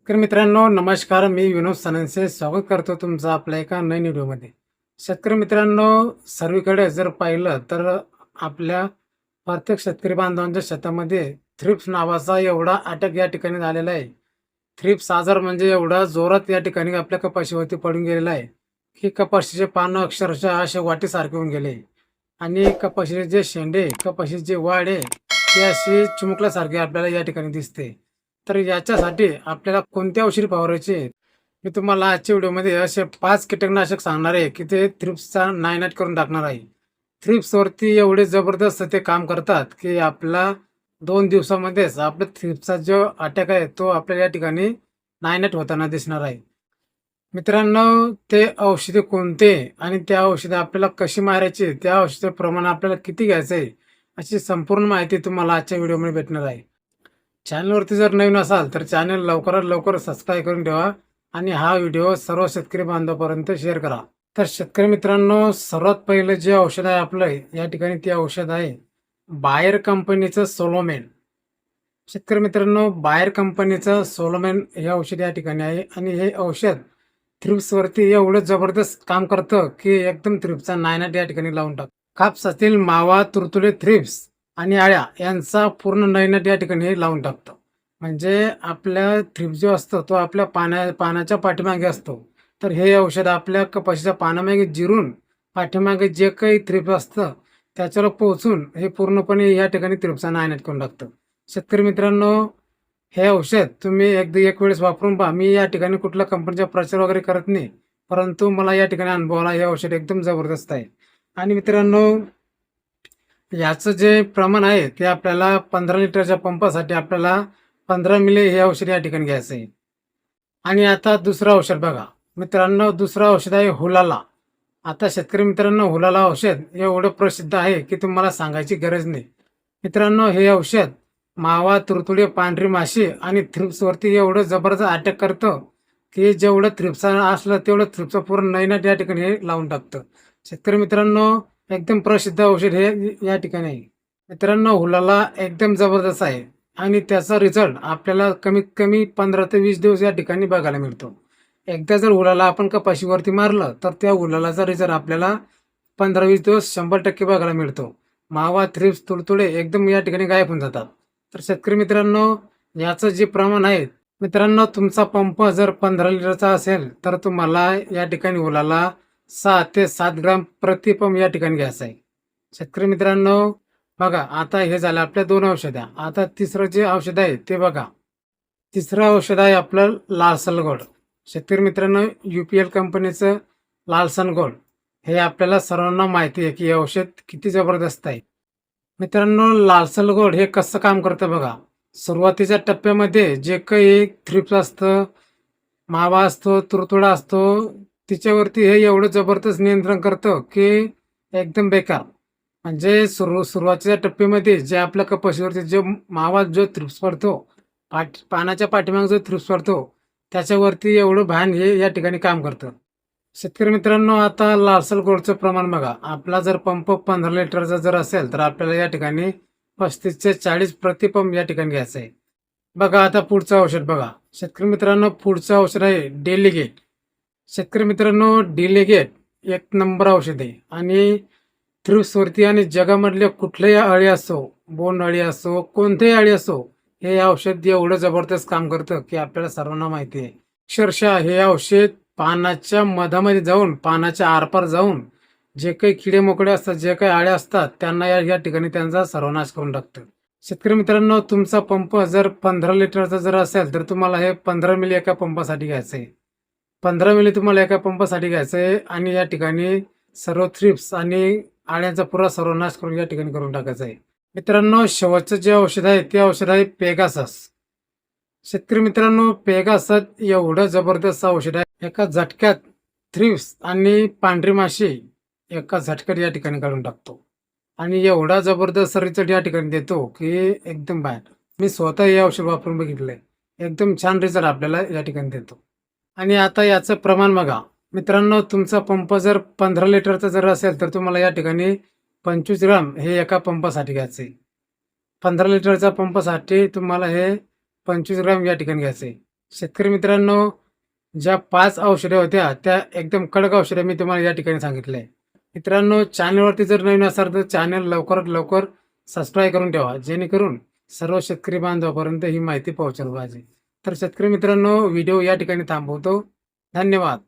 शेतकरी मित्रांनो नमस्कार. मी विनोद सननसे स्वागत करतो तुमचं आपल्या एका नवीन व्हिडिओमध्ये. शेतकरी मित्रांनो, सर्वीकडे जर पाहिलं तर आपल्या प्रत्येक शेतकरी बांधवांच्या शेतामध्ये थ्रिप्स नावाचा एवढा अटॅक या ठिकाणी झालेला आहे. थ्रिप्स आजार म्हणजे एवढा जोरात या ठिकाणी आपल्या कपाशीवरती पडून गेलेला आहे की कपाशीचे पानं अक्षरशः असे वाटीसारखे होऊन गेले आणि कपाशीचे जे शेंडे, कपाशीची जे वाढ आहे ती अशी चिमुकल्यासारखी आपल्याला या ठिकाणी दिसते. तर याच्यासाठी आपल्याला कोणत्या औषधी फवारायची आहे? मी तुम्हाला आजच्या व्हिडिओमध्ये असे 5 कीटकनाशक सांगणार आहे की ते थ्रिप्सचा नायनाट करून टाकणार आहे. थ्रिप्सवरती एवढे जबरदस्त ते काम करतात की आपला 2 दिवसामध्येच आपला थ्रिप्सचा जो अटॅक आहे तो आपल्याला या ठिकाणी नायनाट होताना दिसणार आहे. मित्रांनो, ते औषधे कोणते आणि त्या औषधे आपल्याला कशी मारायची, त्या औषधाचं प्रमाण आपल्याला किती घ्यायचं आहे, अशी संपूर्ण माहिती तुम्हाला आजच्या व्हिडिओमध्ये भेटणार आहे. चॅनलवरती जर नवीन असाल तर चॅनल लवकरात लवकर सबस्क्राईब करून ठेवा आणि हा व्हिडिओ सर्व शेतकरी बांधवांपर्यंत शेअर करा. तर शेतकरी मित्रांनो, सर्वात पहिलं जे औषध आहे आपलं या ठिकाणी ते औषध आहे बायर कंपनीचं सोलोमेन. शेतकरी मित्रांनो, बायर कंपनीचं सोलोमेन हे औषध या ठिकाणी आहे आणि हे औषध थ्रिप्सवरती एवढं जबरदस्त काम करतं की एकदम थ्रिप्सचा नायनाट या ठिकाणी लावून टाकतं. कापसातील मावा, तुडतुडे, थ्रिप्स आणि अळ्या यांचा पूर्ण नायनाट या ठिकाणी हे लावून टाकतं. म्हणजे आपल्या थ्रिप्स जो असतो तो आपल्या पानाच्या पाठीमागे असतो. तर हे औषध आपल्या कपाशीच्या पानामागे जिरून पाठीमागे जे काही थ्रिप्स असतं त्याच्यावर पोहोचून हे पूर्णपणे या ठिकाणी थ्रिप्सचा नायनाट करून टाकतं. शेतकरी मित्रांनो, हे औषध तुम्ही एक वेळेस वापरून पहा. मी या ठिकाणी कुठल्या कंपनीचा प्रचार वगैरे करत नाही, परंतु मला या ठिकाणी अनुभव आला. हे औषध एकदम जबरदस्त आहे. आणि मित्रांनो, याचं जे प्रमाण आहे ते आपल्याला 15 लिटरच्या पंपासाठी आपल्याला 15 मिली हे औषध या ठिकाणी घ्यायचं आहे. आणि आता दुसरं औषध बघा मित्रांनो, दुसरं औषध आहे हुलाला. आता शेतकरी मित्रांनो, हुलाला औषध एवढं प्रसिद्ध आहे की तुम्हाला सांगायची गरज नाही. मित्रांनो, हे औषध मावा, तुडतुडे, पांढरी माशी आणि थ्रिप्सवरती एवढं जबरदस्त अटॅक करतं की जेवढं थ्रिप्स असलं तेवढं थ्रिप्सचं पूर्ण नायनाट या ठिकाणी हे लावून टाकतं. शेतकरी मित्रांनो, एकदम प्रसिद्ध औषध हे या ठिकाणी आहे. मित्रांनो, हुलाला एकदम जबरदस्त आहे आणि त्याचा रिझल्ट आपल्याला कमीत कमी 15 ते 20 दिवस या ठिकाणी बघायला मिळतो. एकदा जर हुलाला आपण कपाशीवरती मारलं तर त्या हुलालाचा रिझल्ट आपल्याला 15-20 दिवस 100% बघायला मिळतो. मावा, थ्रिप्स, तुडतुडे एकदम या ठिकाणी गायब होऊन जातात. तर शेतकरी मित्रांनो, याचं जे प्रमाण आहे मित्रांनो, तुमचा पंप जर 15 लिटरचा असेल तर तुम्हाला या ठिकाणी हुलाला 6 ते 7 ग्राम प्रति पंप या ठिकाणी घ्यायचं आहे. शेतकरी मित्रांनो, बघा आता हे झालं आपल्या 2 औषधं. आता तिसरं जे औषध आहे ते बघा. तिसरं औषध आहे आपलं लाल गोल्ड. शेतकरी मित्रांनो, UPL कंपनीचं लाल गोल्ड हे आपल्याला सर्वांना माहिती आहे की हे औषध किती जबरदस्त आहे. मित्रांनो, लाल गोल्ड हे कसं काम करतं बघा. सुरुवातीच्या टप्प्यामध्ये जे काही थ्रिप्स असतं, मावा असतो, तुडतुडा असतो, तिच्यावरती हे एवढं जबरदस्त नियंत्रण करतं की एकदम बेकार. म्हणजे सुरुवातीच्या टप्प्यामध्ये जे आपल्या कपाशीवरती जो मावा जो थ्रिप्स पडतो, पानाच्या पाठीमागे जो थ्रिप्स पडतो त्याच्यावरती एवढं भान हे या ठिकाणी काम करतं. शेतकरी मित्रांनो, आता लाल गोल्डचं प्रमाण बघा. आपला जर पंप 15 लिटरचा जर असेल तर आपल्याला या ठिकाणी 35 ते 40 प्रति पंप या ठिकाणी घ्यायचं आहे. बघा आता पुढचं औषध बघा. शेतकरी मित्रांनो, पुढचं औषध आहे डेलिगेट. शेतकरी मित्रांनो, डेलिगेट एक नंबर औषध आहे आणि थ्रिप्सवरती आणि जगामधले कुठल्याही अळी असो, बोंड अळी असो, कोणतेही अळी असो, हे औषध एवढं जबरदस्त काम करतं की आपल्याला सर्वांना माहिती आहे. अक्षरशः हे औषध पानाच्या मधामध्ये जाऊन, पानाच्या आरपार जाऊन जे काही किडे मोकळे असतात, जे काही अळ्या असतात त्यांना या ठिकाणी त्यांचा सर्वनाश करून टाकतं. शेतकरी मित्रांनो, तुमचा पंप जर 15 लिटरचा जर असेल तर तुम्हाला हे 15 मिली एका पंपासाठी घ्यायचं आहे. 15 मिली तुम्हाला एका पंपासाठी घ्यायचं आहे आणि या ठिकाणी सर्व थ्रिप्स आणि आळ्यांचा पुरा सर्वनाश करून या ठिकाणी करून टाकायचा आहे. मित्रांनो, शेवटचं जे औषध आहे ते औषध आहे पेगासस. शेतकरी मित्रांनो, पेगासस एवढं जबरदस्त औषध आहे, एका झटक्यात थ्रिप्स आणि पांढरी माशी एका झटक्यात या ठिकाणी काढून टाकतो आणि एवढा जबरदस्त रिझल्ट या ठिकाणी देतो की एकदम बाहेर. मी स्वतः हे औषध वापरून बघितलंय. एकदम छान रिझल्ट आपल्याला या ठिकाणी देतो. आणि आता याचं प्रमाण बघा. मित्रांनो, तुमचा पंप जर 15 लिटरचा जर असेल तर तुम्हाला या ठिकाणी 25 ग्राम हे एका पंपासाठी घ्यायचं आहे. 15 लिटरच्या पंपासाठी तुम्हाला हे 25 ग्राम या ठिकाणी घ्यायचं आहे. शेतकरी मित्रांनो, ज्या 5 औषधे होत्या त्या एकदम कडक औषधे मी तुम्हाला या ठिकाणी सांगितले. मित्रांनो, चॅनलवरती जर नवीन असाल तर चॅनल लवकरात लवकर सबस्क्राईब करून ठेवा, जेणेकरून सर्व शेतकरी बांधवापर्यंत ही माहिती पोहोचेल पाहिजे. तर शेतकरी मित्रांनो, व्हिडिओ या ठिकाणी थांबवतो. धन्यवाद.